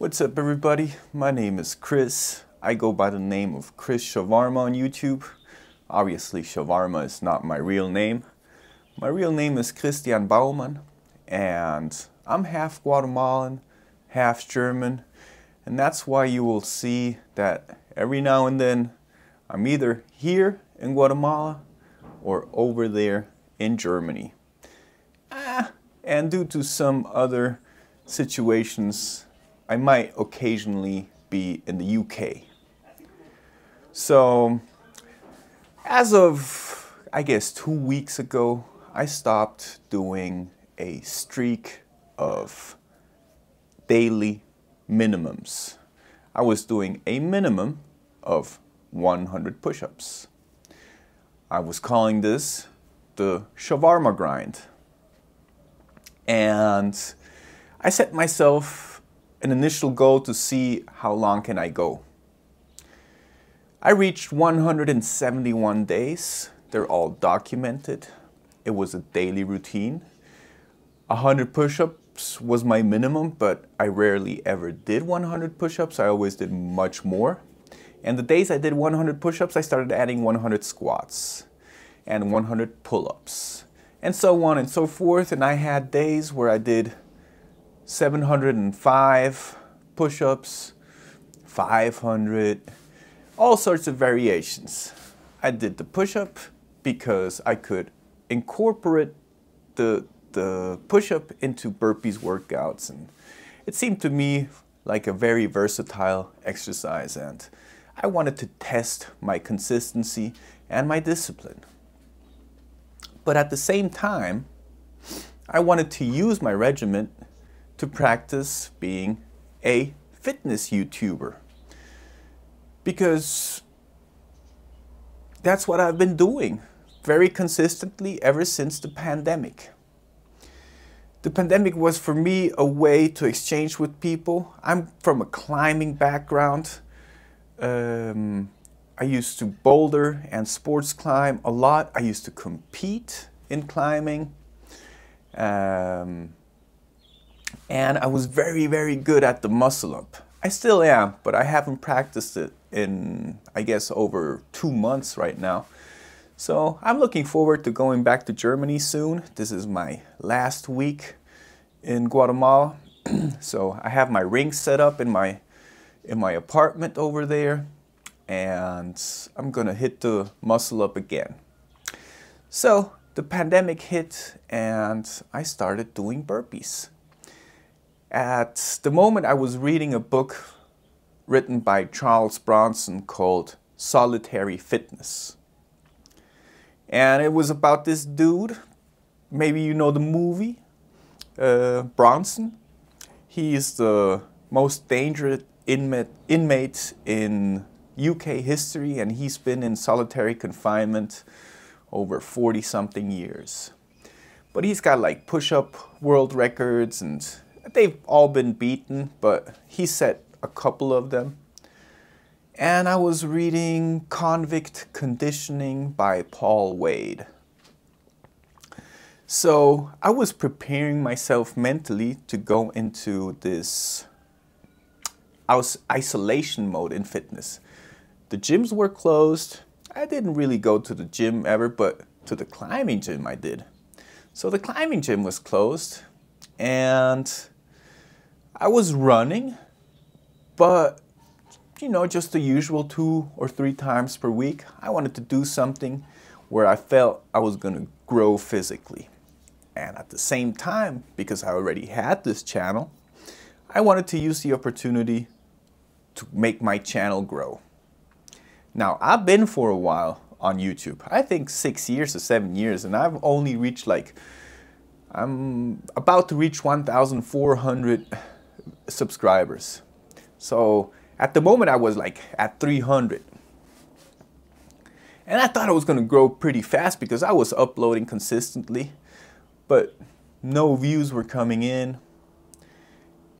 What's up, everybody? My name is Chris. I go by the name of Chris Shawarma on YouTube. Obviously, Shawarma is not my real name. My real name is Christian Baumann, and I'm half Guatemalan, half German, and that's why you will see that every now and then I'm either here in Guatemala or over there in Germany. And due to some other situations, I might occasionally be in the UK. So, as of, I guess, 2 weeks ago, I stopped doing a streak of daily minimums. I was doing a minimum of 100 push-ups. I was calling this the shawarma grind. And I set myself an initial goal to see how long can I go. I reached 171 days. They're all documented. It was a daily routine. 100 push-ups was my minimum, but I rarely ever did 100 push-ups. I always did much more. And the days I did 100 push-ups, I started adding 100 squats and 100 pull-ups and so on and so forth. And I had days where I did 705 push-ups, 500, all sorts of variations. I did the push-up because I could incorporate the push-up into burpees workouts, and it seemed to me like a very versatile exercise, and I wanted to test my consistency and my discipline. But at the same time, I wanted to use my regimen to practice being a fitness YouTuber, because that's what I've been doing very consistently ever since the pandemic. The pandemic was for me a way to exchange with people. I'm from a climbing background. I used to boulder and sports climb a lot. I used to compete in climbing. And I was very, very good at the muscle up. I still am, but I haven't practiced it in, I guess, over 2 months right now. So I'm looking forward to going back to Germany soon. This is my last week in Guatemala. So I have my ring set up in my apartment over there, and I'm gonna hit the muscle up again. So the pandemic hit and I started doing burpees. At the moment, I was reading a book written by Charles Bronson called Solitary Fitness. And it was about this dude, maybe you know the movie, Bronson. He is the most dangerous inmate in UK history, and he's been in solitary confinement over 40-something years. But he's got like push-up world records, and they've all been beaten, but he set a couple of them. And I was reading Convict Conditioning by Paul Wade. So I was preparing myself mentally to go into this isolation mode in fitness. The gyms were closed. I didn't really go to the gym ever, but to the climbing gym I did. So the climbing gym was closed, and I was running, but you know, just the usual 2 or 3 times per week. I wanted to do something where I felt I was going to grow physically. And at the same time, because I already had this channel, I wanted to use the opportunity to make my channel grow. Now, I've been for a while on YouTube. I think 6 years or 7 years, and I've only reached I'm about to reach 1,400 subscribers. So at the moment I was like at 300. And I thought I was going to grow pretty fast because I was uploading consistently, but no views were coming in.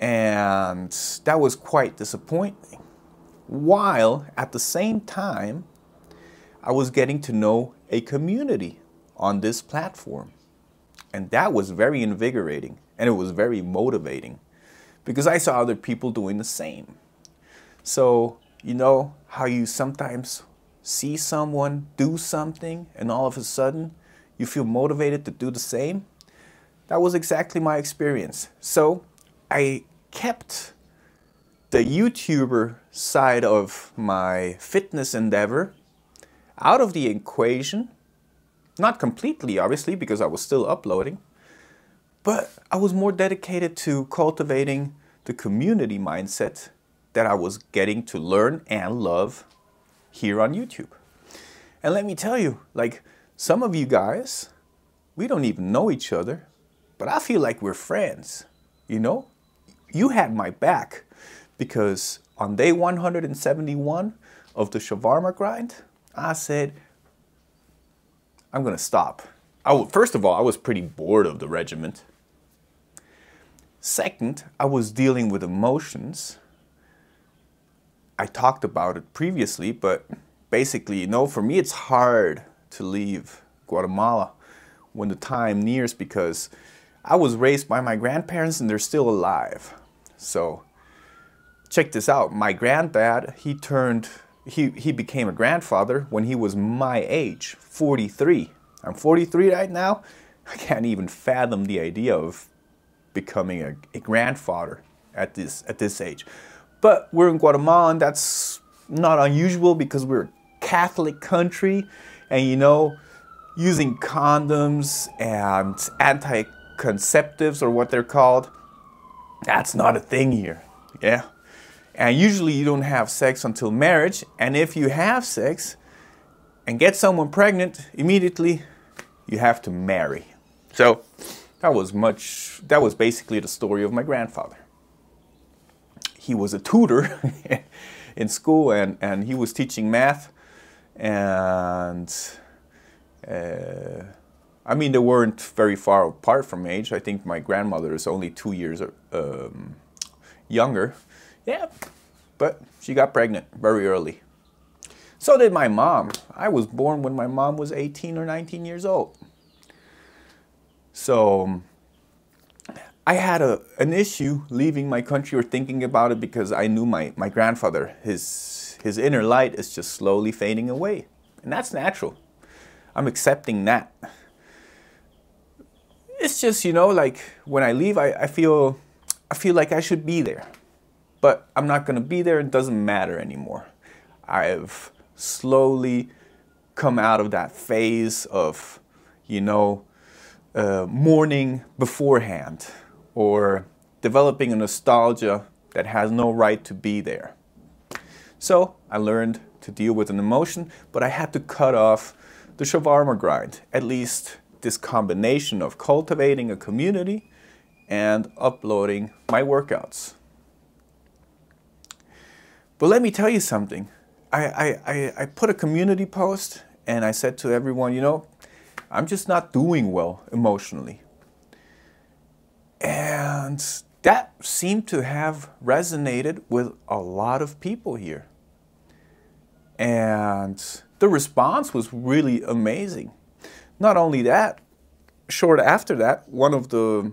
And that was quite disappointing. While at the same time, I was getting to know a community on this platform. And that was very invigorating, and it was very motivating, because I saw other people doing the same. So, you know how you sometimes see someone do something and all of a sudden you feel motivated to do the same? That was exactly my experience. So I kept the YouTuber side of my fitness endeavor out of the equation. Not completely, obviously, because I was still uploading. But I was more dedicated to cultivating the community mindset that I was getting to learn and love here on YouTube. And let me tell you, like, some of you guys, we don't even know each other, but I feel like we're friends, you know? You had my back, because on day 171 of the shawarma grind, I said, I'm gonna stop. First of all, I was pretty bored of the regiment. Second, I was dealing with emotions. I talked about it previously, but basically, you know, for me it's hard to leave Guatemala when the time nears, because I was raised by my grandparents and they're still alive. So check this out. My granddad, he became a grandfather when he was my age, 43. I'm 43 right now. I can't even fathom the idea of becoming a grandfather at this age. But we're in Guatemala, and that's not unusual because we're a Catholic country, and you know, using condoms and anti-conceptives, or what they're called, that's not a thing here. Yeah. And usually you don't have sex until marriage, and if you have sex and get someone pregnant, immediately you have to marry. So that was basically the story of my grandfather. He was a tutor in school, and he was teaching math, and I mean, they weren't very far apart from age. I think my grandmother is only 2 years younger. Yeah, but she got pregnant very early. So did my mom. I was born when my mom was 18 or 19 years old. So I had an issue leaving my country or thinking about it, because I knew my grandfather, his inner light is just slowly fading away. And that's natural. I'm accepting that. It's just, you know, like when I leave, I feel like I should be there. But I'm not going to be there. It doesn't matter anymore. I've slowly come out of that phase of, you know, mourning beforehand, or developing a nostalgia that has no right to be there. So I learned to deal with an emotion, but I had to cut off the shawarma grind, at least this combination of cultivating a community and uploading my workouts. But let me tell you something. I put a community post, and I said to everyone, you know, I'm just not doing well emotionally. And that seemed to have resonated with a lot of people here. And the response was really amazing. Not only that, short after that, one of the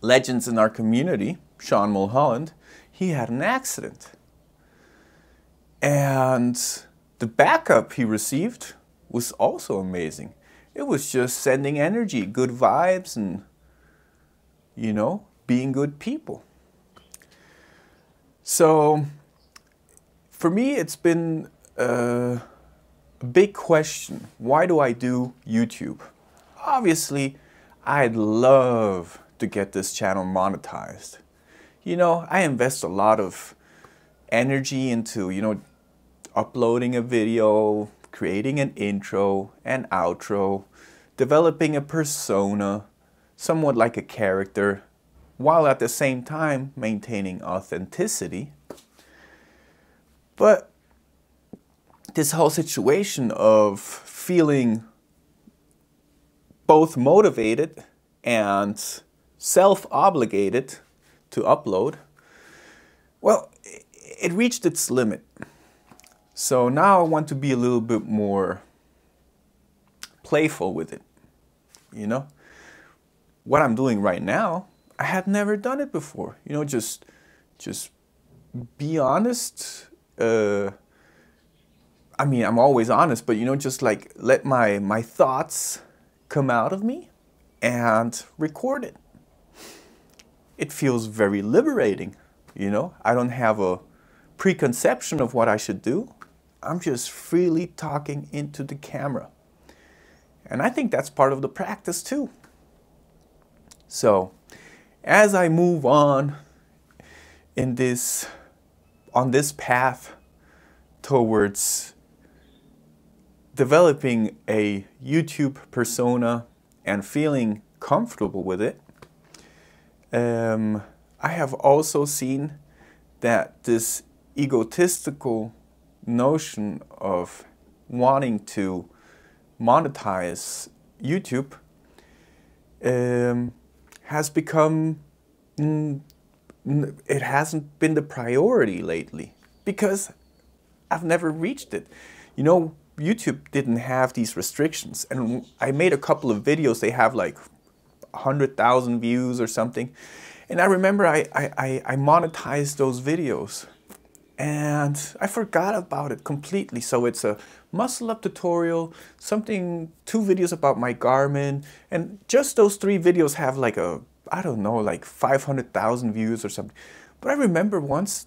legends in our community, Sean Mulholland, he had an accident. And the backup he received was also amazing. It was just sending energy, good vibes, and, you know, being good people. So for me, it's been a big question. Why do I do YouTube? Obviously, I'd love to get this channel monetized. You know, I invest a lot of energy into, you know, uploading a video, creating an intro and outro, developing a persona, somewhat like a character, while at the same time maintaining authenticity. But this whole situation of feeling both motivated and self-obligated to upload, well, it reached its limit. So now I want to be a little bit more playful with it, you know? What I'm doing right now, I had never done it before. You know, just be honest. I mean, I'm always honest, but you know, just like let my thoughts come out of me and record it. It feels very liberating, you know? I don't have a preconception of what I should do. I'm just freely talking into the camera. And I think that's part of the practice too. So, as I move on on this path towards developing a YouTube persona and feeling comfortable with it, I have also seen that this egotistical notion of wanting to monetize YouTube has become, it hasn't been the priority lately because I've never reached it. You know, YouTube didn't have these restrictions, and I made a couple of videos. They have like 100,000 views or something, and I remember I monetized those videos and I forgot about it completely. So it's a muscle up tutorial, two videos about my Garmin, and just those 3 videos have like I don't know, like 500,000 views or something. But I remember once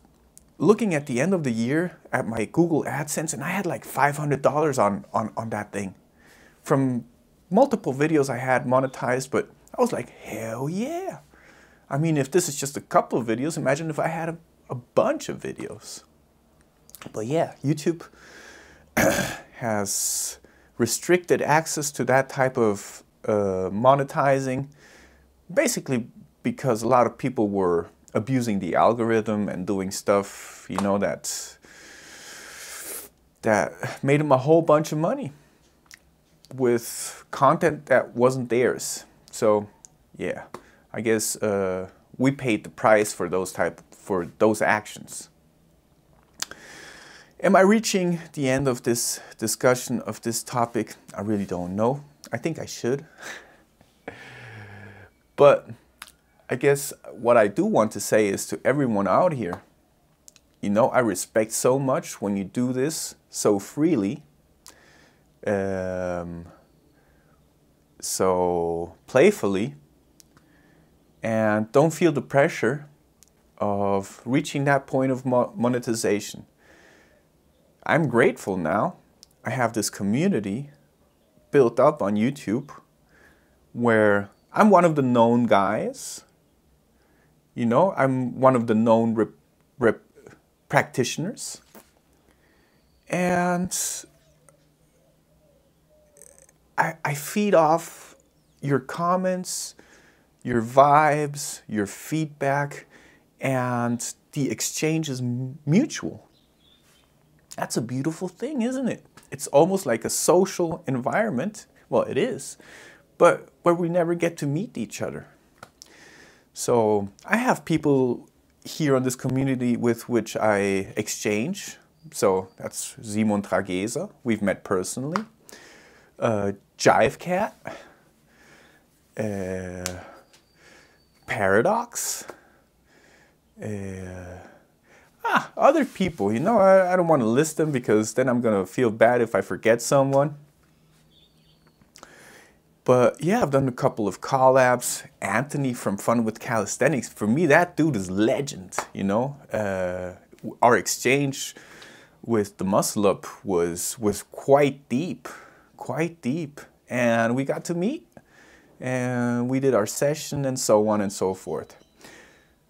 looking at the end of the year at my Google AdSense, and I had like $500 on that thing from multiple videos I had monetized. But I was like, hell yeah. I mean, if this is just a couple of videos, imagine if I had a bunch of videos. But yeah, YouTube has restricted access to that type of monetizing, basically because a lot of people were abusing the algorithm and doing stuff, you know, that made them a whole bunch of money with content that wasn't theirs. So yeah, I guess we paid the price for those actions. Am I reaching the end of this discussion of this topic? I really don't know. I think I should. But I guess what I do want to say is to everyone out here, you know, I respect so much when you do this so freely, so playfully, and don't feel the pressure of reaching that point of monetization. I'm grateful now. I have this community built up on YouTube where I'm one of the known guys. You know, I'm one of the known practitioners. And I feed off your comments, your vibes, your feedback, and the exchange is mutual. That's a beautiful thing, isn't it? It's almost like a social environment. Well, it is, but where we never get to meet each other. So I have people here on this community with which I exchange. So that's Simon Tragese, we've met personally. Jive Cat, Paradox, other people, you know, I don't want to list them because then I'm going to feel bad if I forget someone. But yeah, I've done a couple of collabs. Anthony from Fun with Calisthenics, for me, that dude is legend, you know. Our exchange with the Muscle Up was quite deep. And we got to meet, and we did our session, and so on and so forth.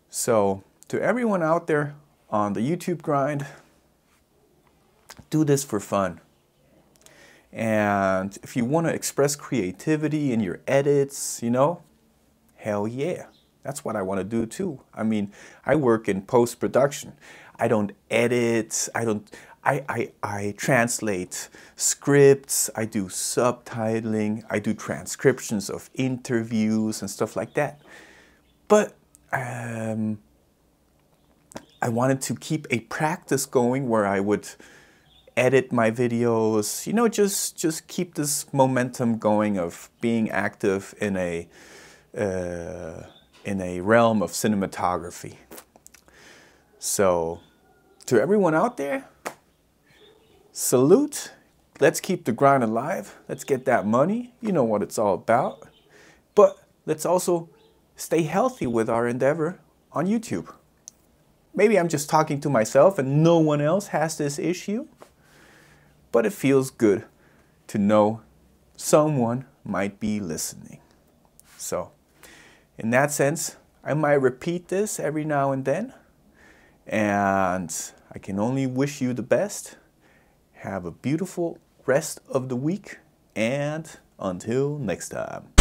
So, to everyone out there on the YouTube grind, do this for fun. And if you want to express creativity in your edits, you know, hell yeah. That's what I want to do too. I mean, I work in post-production. I don't edit, I translate scripts, I do subtitling, I do transcriptions of interviews and stuff like that. But I wanted to keep a practice going where I would edit my videos, you know, just keep this momentum going of being active in a in a realm of cinematography. So, to everyone out there, salute. Let's keep the grind alive. Let's get that money. You know what it's all about. But let's also stay healthy with our endeavor on YouTube. Maybe I'm just talking to myself and no one else has this issue, but it feels good to know someone might be listening. So, in that sense, I might repeat this every now and then, and I can only wish you the best. Have a beautiful rest of the week, and until next time.